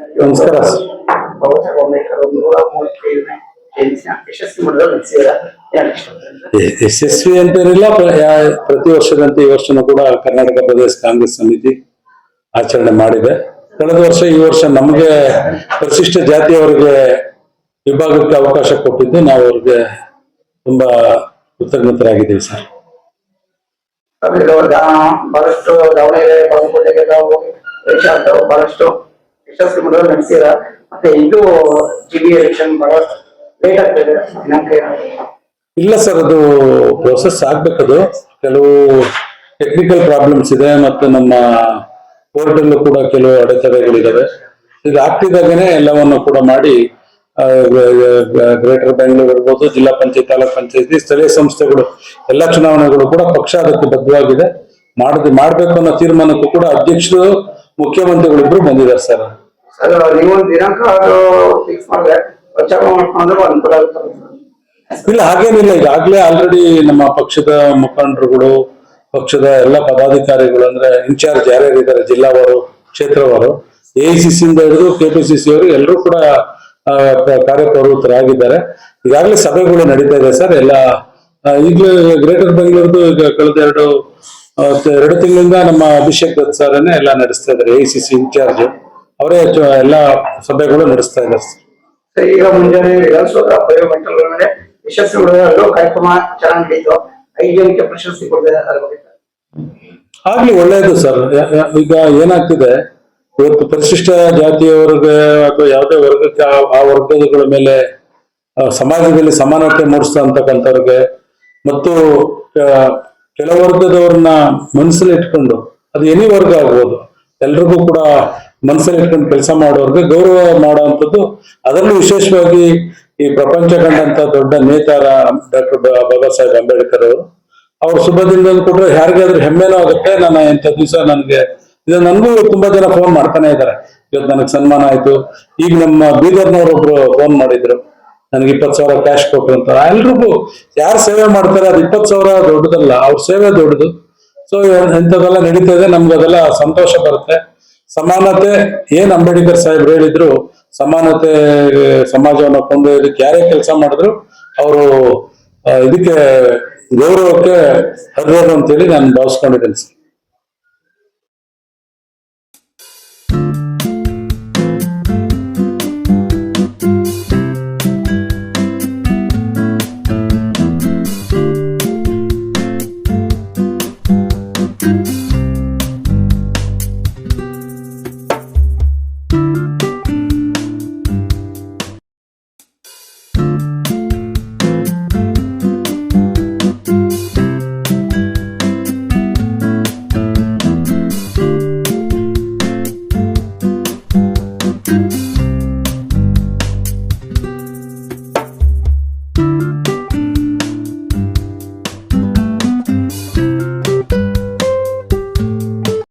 ನಮಸ್ಕಾರ ಬಾಬಾ ಸಾಹೇಬ್ ಅಂಬೇಡ್ಕರ್ 135ನೇ ಜಯಂತಿನ ಯಶಸ್ವಿ ಮಾಡೋದ್ರಲ್ಲಿ ನಡೆಸಿದ್ದಾರೆ. ಯಶಸ್ವಿ ಅಂತೇನಿಲ್ಲ, ಪ್ರತಿ ವರ್ಷದಂತೆ ಈ ವರ್ಷನೂ ಕೂಡ ಕರ್ನಾಟಕ ಪ್ರದೇಶ ಕಾಂಗ್ರೆಸ್ ಸಮಿತಿ ಆಚರಣೆ ಮಾಡಿದೆ. ಕಳೆದ ವರ್ಷ ಈ ವರ್ಷ ನಮಗೆ ಪರಿಶಿಷ್ಟ ಜಾತಿಯವರಿಗೆ ವಿಭಾಗಕ್ಕೆ ಅವಕಾಶ ಕೊಟ್ಟಿದ್ದು ನಾವು ಅವ್ರಿಗೆ ತುಂಬಾ ಕೃತಜ್ಞತರಾಗಿದ್ದೀವಿ ಸರ್. ಬಹಳಷ್ಟು ದಾವಣಗೆರೆ ಬಾಗಲಕೋಟೆಗೆ ಬಹಳಷ್ಟು ಯಶಸ್ವಿ ಮಾಡೋದ್ರಲ್ಲಿ ನಡೆಸಿದ. ಮತ್ತೆ ಇದು ಜಿಬಿ ಎಲೆಕ್ಷನ್ ಬಹಳ ಲೇಟ್ ಆಗ್ತದೆ ದಿನಾಂಕ. ಇಲ್ಲ ಸರ್, ಅದು ಪ್ರೋಸೆಸ್ ಆಗ್ಬೇಕದು. ಕೆಲವು ಟೆಕ್ನಿಕಲ್ ಪ್ರಾಬ್ಲಮ್ಸ್ ಇದೆ ಮತ್ತು ನಮ್ಮ ಕೋರ್ಟ್ ಅಲ್ಲೂ ಕೂಡ ಕೆಲವು ಅಡೆತಡೆಗಳಿದಾವೆ. ಇದು ಆಗ್ತಿದ್ದಾಗನೇ ಎಲ್ಲವನ್ನು ಕೂಡ ಮಾಡಿ ಗ್ರೇಟರ್ ಬೆಂಗಳೂರು ಇರ್ಬೋದು, ಜಿಲ್ಲಾ ಪಂಚಾಯತ್, ತಾಲೂಕ್ ಪಂಚಾಯತಿ, ಸ್ಥಳೀಯ ಸಂಸ್ಥೆಗಳು ಎಲ್ಲ ಚುನಾವಣೆಗಳು ಕೂಡ ಪಕ್ಷ ಅದಕ್ಕೆ ಬದ್ಧವಾಗಿದೆ. ಮಾಡ್ಬೇಕು ಅನ್ನೋ ತೀರ್ಮಾನಕ್ಕೂ ಕೂಡ ಅಧ್ಯಕ್ಷರು, ಮುಖ್ಯಮಂತ್ರಿಗಳು ಇಬ್ರು ಬಂದಿದ್ದಾರೆ ಸರ್. ನೀವು ದಿನಾಂಕ ಫಿಕ್ಸ್ ಮಾಡಿದ್ರೆ ಪ್ರಚಾರ ಮಾಡ್ಕೊಂಡ್ರೆ ಅನುಕೂಲ ಆಗುತ್ತೆ. ಇಲ್ಲ, ಹಾಗೇನಿಲ್ಲ. ಈಗಾಗಲೇ ಆಲ್ರೆಡಿ ನಮ್ಮ ಪಕ್ಷದ ಮುಖಂಡರುಗಳು, ಪಕ್ಷದ ಎಲ್ಲ ಪದಾಧಿಕಾರಿಗಳು, ಅಂದ್ರೆ ಇನ್ಚಾರ್ಜ್ ಯಾರ್ಯಾರಿದ್ದಾರೆ, ಜಿಲ್ಲಾವಾರು, ಕ್ಷೇತ್ರವಾರು, AICC ಇಂದ ಹಿಡಿದು KPCC ಅವರು ಎಲ್ಲರೂ ಕೂಡ ಕಾರ್ಯಪ್ರವೃತ್ತರಾಗಿದ್ದಾರೆ. ಈಗಾಗಲೇ ಸಭೆಗಳು ನಡೀತಾ ಇದೆ ಸರ್. ಎಲ್ಲ ಈಗಲೇ ಗ್ರೇಟರ್ ಬೆಂಗಳೂರು ಈಗ ಕಳೆದ ಎರಡು ತಿಂಗಳಿಂದ ನಮ್ಮ ಅಭಿಷೇಕ್ ದತ್ ಸಾರನ್ನೇ ಎಲ್ಲ ನಡೆಸ್ತಾ ಇದ್ದಾರೆ. AICC ಇನ್ಚಾರ್ಜ್ ಅವರೇ ಎಲ್ಲ ಸಭೆಗಳು ನಡೆಸ್ತಾ ಇದ್ದಾರೆ ಸರ್. ಈಗ ಮುಂಜಾನೆ ವಿಧಾನಸೌಧ ಬಯೋಮೆಂಟಲ್ ಮೇಲೆ ಯಶಸ್ವಿ ಮಾಡೋದ್ರಲ್ಲೂ ಕಾರ್ಯಕ್ರಮ ಚೆನ್ನಾಗಿ ನಡೀತು. 5 ಜನಕ್ಕೆ ಪ್ರಶಸ್ತಿ ಕೊಡ್ತಾರೆ. ಆಗ್ಲಿ, ಒಳ್ಳೇದು ಸರ್. ಈಗ ಏನಾಗ್ತಿದೆ, ಇವತ್ತು ಪರಿಶಿಷ್ಟ ಜಾತಿಯವರಿಗೆ ಅಥವಾ ಯಾವುದೇ ವರ್ಗಕ್ಕೆ ಆ ವರ್ಗಗಳ ಮೇಲೆ ಸಮಾಜದಲ್ಲಿ ಸಮಾನತೆ ಮೂಡಿಸ್ತಾ ಅಂತಕ್ಕಂಥವ್ರಿಗೆ ಮತ್ತು ಕೆಲ ವರ್ಗದವ್ರನ್ನ ಮನಸ್ಸಲ್ಲಿ ಇಟ್ಕೊಂಡು, ಅದು ಎನಿ ವರ್ಗ ಆಗ್ಬೋದು, ಎಲ್ರಿಗೂ ಕೂಡ ಮನಸ್ಸಲ್ಲಿ ಇಟ್ಕೊಂಡು ಕೆಲಸ ಮಾಡೋರ್ಗೆ ಗೌರವ ಮಾಡುವಂಥದ್ದು. ಅದರಲ್ಲೂ ವಿಶೇಷವಾಗಿ ಈ ಪ್ರಪಂಚ ಕಂಡಂತ ದೊಡ್ಡ ನೇತಾರ ಡಾಕ್ಟರ್ ಬಾಬಾ ಸಾಹೇಬ್ ಅಂಬೇಡ್ಕರ್ ಅವರು, ಅವ್ರ ಶುಭ ದಿನದಲ್ಲಿ ಕೊಟ್ರೆ ಯಾರಿಗಾದ್ರೂ ಹೆಮ್ಮೆನೂ ಆಗುತ್ತೆ. ನಾನು ಎಂತ ದಿವಸ ಇದು ನನಗೂ ತುಂಬಾ ಜನ ಫೋನ್ ಮಾಡ್ತಾನೆ ಇದ್ದಾರೆ. ಇವತ್ತು ನನಗೆ ಸನ್ಮಾನ ಆಯ್ತು. ಈಗ ನಮ್ಮ ಬೀದರ್ನವರೊಬ್ರು ಫೋನ್ ಮಾಡಿದ್ರು, ನನಗೆ 20,000 ಕ್ಯಾಶ್ ಕೊಟ್ರು ಅಂತ. ಎಲ್ರಿಗೂ ಯಾರು ಸೇವೆ ಮಾಡ್ತಾರೆ, ಅದು 20,000 ದೊಡ್ಡದಲ್ಲ, ಅವ್ರ ಸೇವೆ ದೊಡ್ಡದು. ಸೊ ಎಂಥದೆಲ್ಲ ನಡೀತಾ ಇದೆ, ನಮ್ಗೆ ಅದೆಲ್ಲ ಸಂತೋಷ ಬರುತ್ತೆ. ಸಮಾನತೆ ಏನ್ ಅಂಬೇಡ್ಕರ್ ಸಾಹೇಬ್ರು ಹೇಳಿದ್ರು, ಸಮಾನತೆ ಸಮಾಜವನ್ನು ಕೊಂಡೊಯ್ಯೋದಕ್ಕೆ ಯಾರೇ ಕೆಲಸ ಮಾಡಿದ್ರು ಅವರು ಇದಕ್ಕೆ ಗೌರವಕ್ಕೆ ಅರ್ಹರು ಅಂತೇಳಿ ನಾನು ಭಾವಿಸ್ಕೊಂಡಿದ್ದೇನೆ ಸರ್.